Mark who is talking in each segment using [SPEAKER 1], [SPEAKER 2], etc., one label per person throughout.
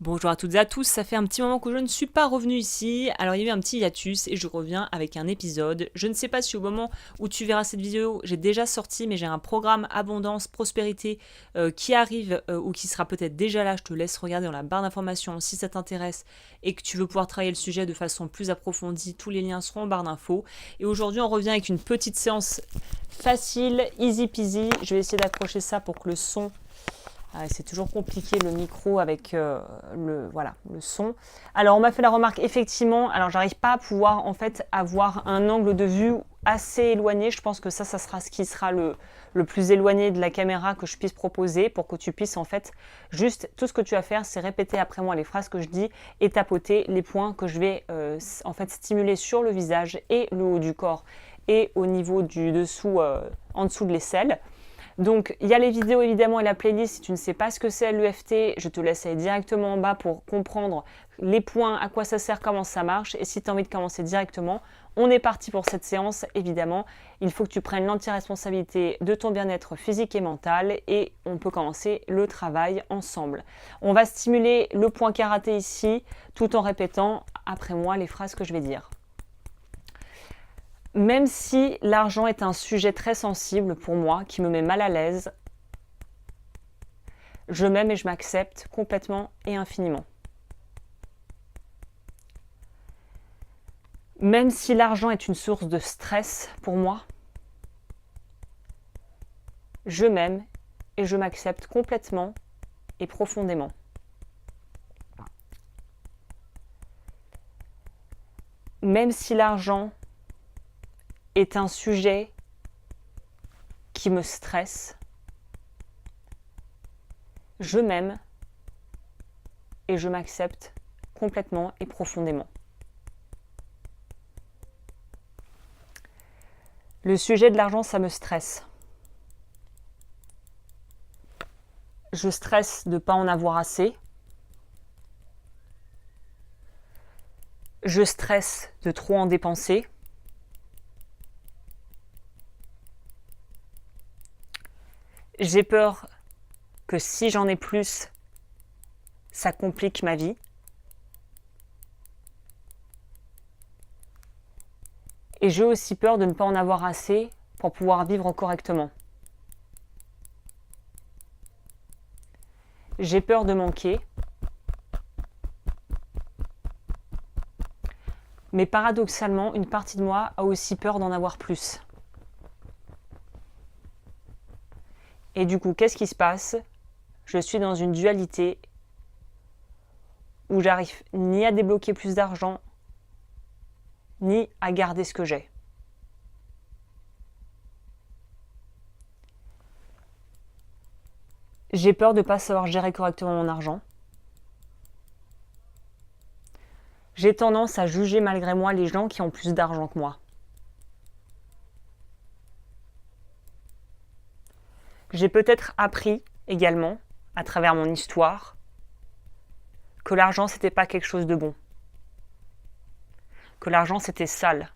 [SPEAKER 1] Bonjour à toutes et à tous, ça fait un petit moment que je ne suis pas revenue ici, alors il y a eu un petit hiatus et je reviens avec un épisode. Je ne sais pas si au moment où tu verras cette vidéo, j'ai déjà sorti, mais j'ai un programme Abondance, Prospérité qui arrive ou qui sera peut-être déjà là, je te laisse regarder dans la barre d'informations si ça t'intéresse et que tu veux pouvoir travailler le sujet de façon plus approfondie, tous les liens seront en barre d'infos. Et aujourd'hui on revient avec une petite séance facile, easy peasy, je vais essayer d'accrocher ça pour que le son... c'est toujours compliqué le micro avec le son. Alors on m'a fait la remarque effectivement, alors j'arrive pas à pouvoir en fait avoir un angle de vue assez éloigné. Je pense que ça sera ce qui sera le plus éloigné de la caméra que je puisse proposer pour que tu puisses en fait juste tout ce que tu as à faire, c'est répéter après moi les phrases que je dis et tapoter les points que je vais en fait stimuler sur le visage et le haut du corps et au niveau du dessous, en dessous de l'aisselle. Donc, il y a les vidéos évidemment et la playlist. Si tu ne sais pas ce que c'est l'EFT, je te laisse aller directement en bas pour comprendre les points, à quoi ça sert, comment ça marche. Et si tu as envie de commencer directement, on est parti pour cette séance. Évidemment, il faut que tu prennes l'entière responsabilité de ton bien-être physique et mental et on peut commencer le travail ensemble. On va stimuler le point karaté ici tout en répétant après moi les phrases que je vais dire. Même si l'argent est un sujet très sensible pour moi, qui me met mal à l'aise, je m'aime et je m'accepte complètement et infiniment. Même si l'argent est une source de stress pour moi, je m'aime et je m'accepte complètement et profondément. Même si l'argent est un sujet qui me stresse, je m'aime et je m'accepte complètement et profondément. Le sujet de l'argent, ça me stresse. Je stresse de ne pas en avoir assez. Je stresse de trop en dépenser. J'ai peur que si j'en ai plus, ça complique ma vie. Et j'ai aussi peur de ne pas en avoir assez pour pouvoir vivre correctement. J'ai peur de manquer. Mais paradoxalement, une partie de moi a aussi peur d'en avoir plus. Et du coup, qu'est-ce qui se passe? Je suis dans une dualité où j'arrive ni à débloquer plus d'argent, ni à garder ce que j'ai. J'ai peur de ne pas savoir gérer correctement mon argent. J'ai tendance à juger malgré moi les gens qui ont plus d'argent que moi. J'ai peut-être appris également, à travers mon histoire, que l'argent c'était pas quelque chose de bon. Que l'argent c'était sale.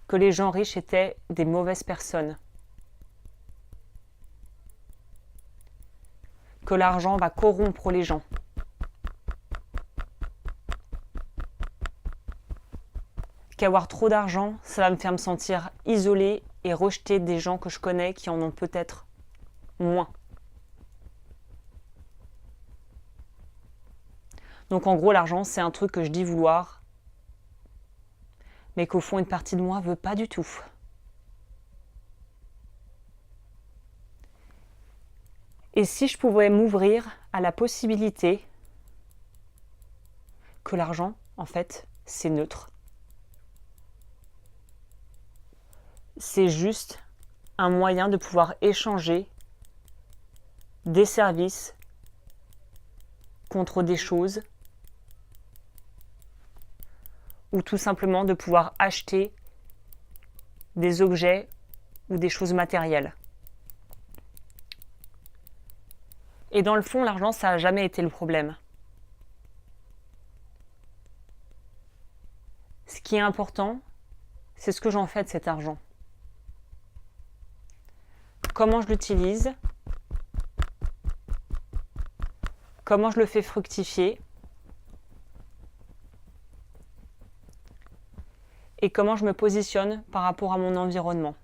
[SPEAKER 1] Que les gens riches étaient des mauvaises personnes. Que l'argent va corrompre les gens. Qu'avoir trop d'argent, ça va me faire me sentir isolée et rejeter des gens que je connais qui en ont peut-être moins. Donc en gros, l'argent, c'est un truc que je dis vouloir, mais qu'au fond, une partie de moi veut pas du tout. Et si je pouvais m'ouvrir à la possibilité que l'argent, en fait, c'est neutre. C'est juste un moyen de pouvoir échanger des services contre des choses ou tout simplement de pouvoir acheter des objets ou des choses matérielles. Et dans le fond, l'argent, ça n'a jamais été le problème. Ce qui est important, c'est ce que j'en fais de cet argent. Comment je l'utilise, comment je le fais fructifier et comment je me positionne par rapport à mon environnement.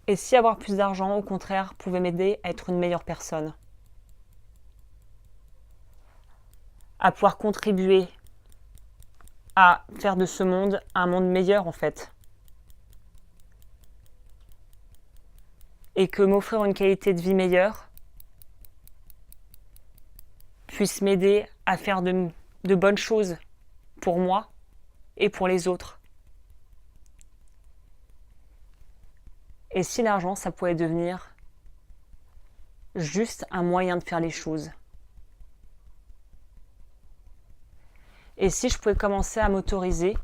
[SPEAKER 1] Et si avoir plus d'argent, au contraire, pouvait m'aider à être une meilleure personne, à pouvoir contribuer à faire de ce monde un monde meilleur en fait. Et que m'offrir une qualité de vie meilleure puisse m'aider à faire de bonnes choses pour moi et pour les autres. Et si l'argent, ça pouvait devenir juste un moyen de faire les choses. Et si je pouvais commencer à m'autoriser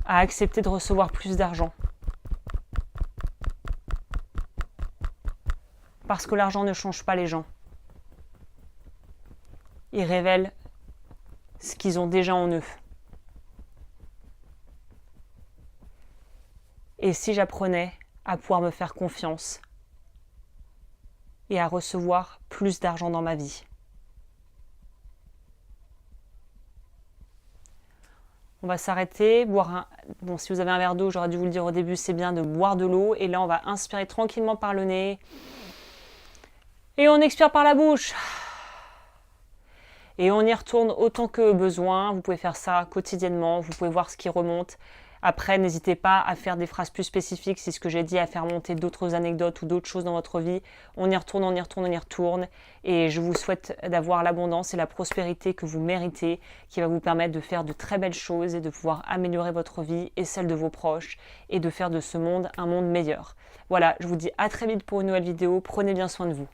[SPEAKER 1] à accepter de recevoir plus d'argent. Parce que l'argent ne change pas les gens. Il révèle ce qu'ils ont déjà en eux. Et si j'apprenais à pouvoir me faire confiance et à recevoir plus d'argent dans ma vie. On va s'arrêter, boire Bon, si vous avez un verre d'eau, j'aurais dû vous le dire au début, c'est bien de boire de l'eau. Et là, on va inspirer tranquillement par le nez. Et on expire par la bouche. Et on y retourne autant que besoin. Vous pouvez faire ça quotidiennement. Vous pouvez voir ce qui remonte. Après, n'hésitez pas à faire des phrases plus spécifiques. C'est ce que j'ai dit, à faire monter d'autres anecdotes ou d'autres choses dans votre vie. On y retourne, on y retourne, on y retourne. Et je vous souhaite d'avoir l'abondance et la prospérité que vous méritez, qui va vous permettre de faire de très belles choses et de pouvoir améliorer votre vie et celle de vos proches et de faire de ce monde un monde meilleur. Voilà, je vous dis à très vite pour une nouvelle vidéo. Prenez bien soin de vous.